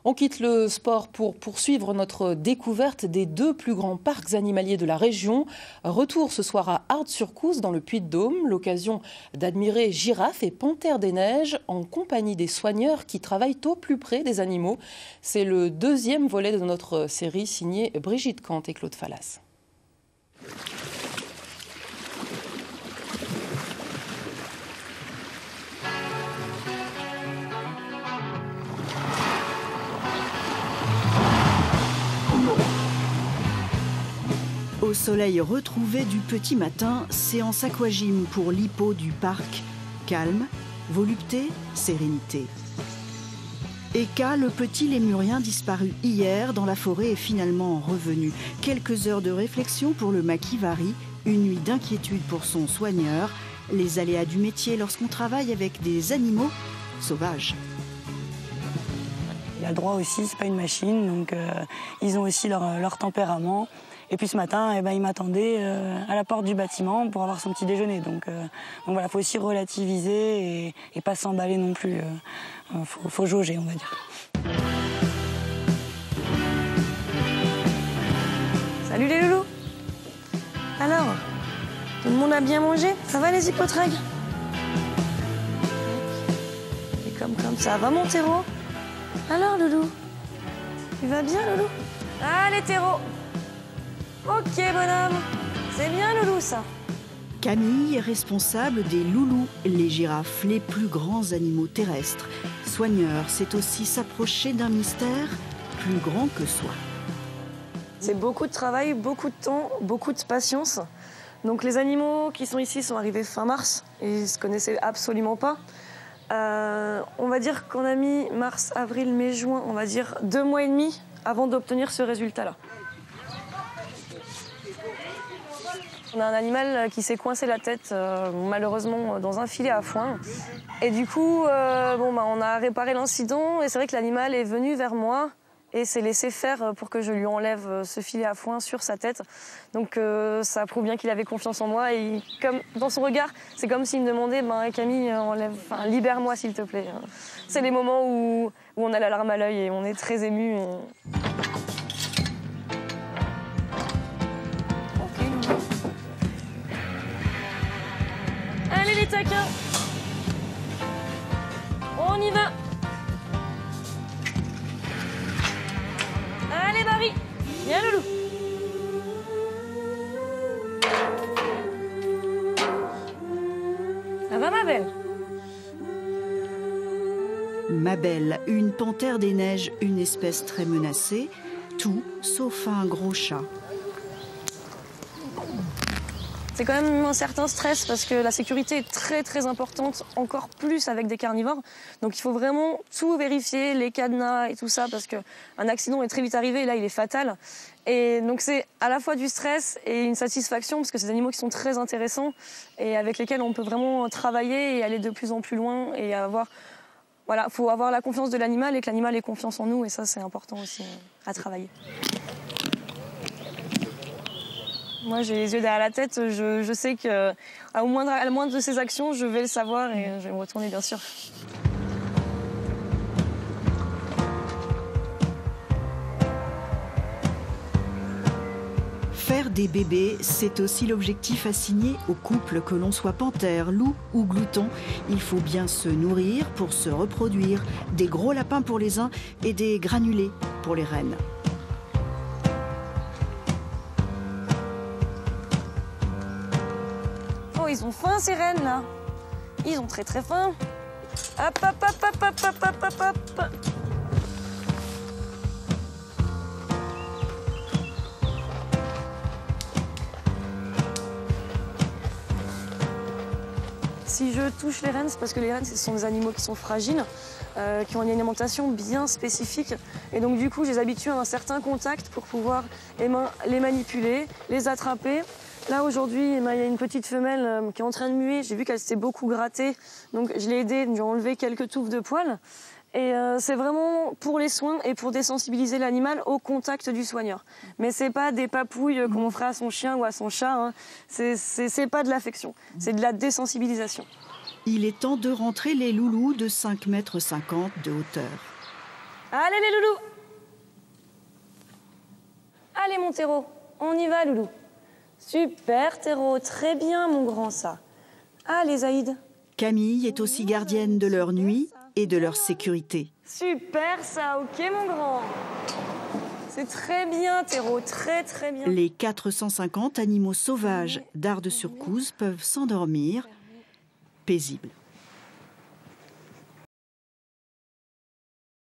On quitte le sport pour poursuivre notre découverte des 2 plus grands parcs animaliers de la région. Retour ce soir à Ard-sur-Couze dans le Puy-de-Dôme. L'occasion d'admirer girafes et panthères des neiges en compagnie des soigneurs qui travaillent au plus près des animaux. C'est le 2e volet de notre série signée Brigitte Kant et Claude Fallas. Au soleil retrouvé du petit matin, séance aquagym pour l'hippo du parc. Calme, volupté, sérénité. Eka, le petit lémurien disparu hier dans la forêt, est finalement revenu. Quelques heures de réflexion pour le maquis-vari, une nuit d'inquiétude pour son soigneur, les aléas du métier lorsqu'on travaille avec des animaux sauvages. Il a le droit aussi, c'est pas une machine, donc ils ont aussi leur tempérament. Et puis ce matin, il m'attendait à la porte du bâtiment pour avoir son petit déjeuner. Donc voilà, il faut aussi relativiser et pas s'emballer non plus. Faut jauger, on va dire. Salut les loulous. Alors, tout le monde a bien mangé? Ça va les hippotregs? Et comme ça va mon terreau? Alors loulou, tu vas bien loulou? Allez terreau. Ok bonhomme, c'est bien loulou ça. Camille est responsable des loulous, les girafes, les plus grands animaux terrestres. Soigneur, c'est aussi s'approcher d'un mystère plus grand que soi. C'est beaucoup de travail, beaucoup de temps, beaucoup de patience. Donc les animaux qui sont ici sont arrivés fin mars et ils ne se connaissaient absolument pas. On va dire qu'on a mis mars, avril, mai, juin, on va dire 2 mois et demi avant d'obtenir ce résultat-là. On a un animal qui s'est coincé la tête, malheureusement, dans un filet à foin. Et du coup, on a réparé l'incident et c'est vrai que l'animal est venu vers moi et s'est laissé faire pour que je lui enlève ce filet à foin sur sa tête. Donc ça prouve bien qu'il avait confiance en moi et comme dans son regard, c'est comme s'il me demandait Camille, libère-moi s'il te plaît. C'est les moments où on a la larme à l'œil et on est très ému. Allez les taquins, on y va. Allez Barry, viens loulou. Ça va ma belle? Ma belle, une panthère des neiges, une espèce très menacée, tout sauf un gros chat. C'est quand même un certain stress parce que la sécurité est très très importante, encore plus avec des carnivores. Donc il faut vraiment tout vérifier, les cadenas et tout ça, parce qu'un accident est très vite arrivé et là il est fatal. Et donc c'est à la fois du stress et une satisfaction parce que c'est des animaux qui sont très intéressants et avec lesquels on peut vraiment travailler et aller de plus en plus loin et faut avoir la confiance de l'animal et que l'animal ait confiance en nous et ça c'est important aussi à travailler. Moi, j'ai les yeux derrière la tête. Je sais qu'à la moindre de ces actions, je vais le savoir et je vais me retourner, bien sûr. Faire des bébés, c'est aussi l'objectif assigné aux couples, que l'on soit panthère, loup ou glouton. Il faut bien se nourrir pour se reproduire. Des gros lapins pour les uns et des granulés pour les rennes. Ils ont faim ces rennes là. Ils ont très très faim. Hop hop hop hop hop hop hop hop hop. Si je touche les rennes, c'est parce que les rennes ce sont des animaux qui sont fragiles, qui ont une alimentation bien spécifique. Et donc du coup je les habitue à un certain contact pour pouvoir les manipuler, les attraper. Là, aujourd'hui, il y a une petite femelle qui est en train de muer. J'ai vu qu'elle s'était beaucoup grattée. Donc, je l'ai aidée, je lui ai enlevé quelques touffes de poils. Et c'est vraiment pour les soins et pour désensibiliser l'animal au contact du soigneur. Mais c'est pas des papouilles comme on ferait à son chien ou à son chat. Hein. C'est pas de l'affection, c'est de la désensibilisation. Il est temps de rentrer les loulous de 5,50 m de hauteur. Allez les loulous. Allez mon Théro, on y va loulou. Super Théro, très bien mon grand ça. Allez Zaïd. Camille est aussi gardienne de leur nuit et de leur sécurité. Super ça, ok mon grand. C'est très bien Théro, très très bien. Les 450 animaux sauvages d'Ardes-sur-Couze peuvent s'endormir paisibles.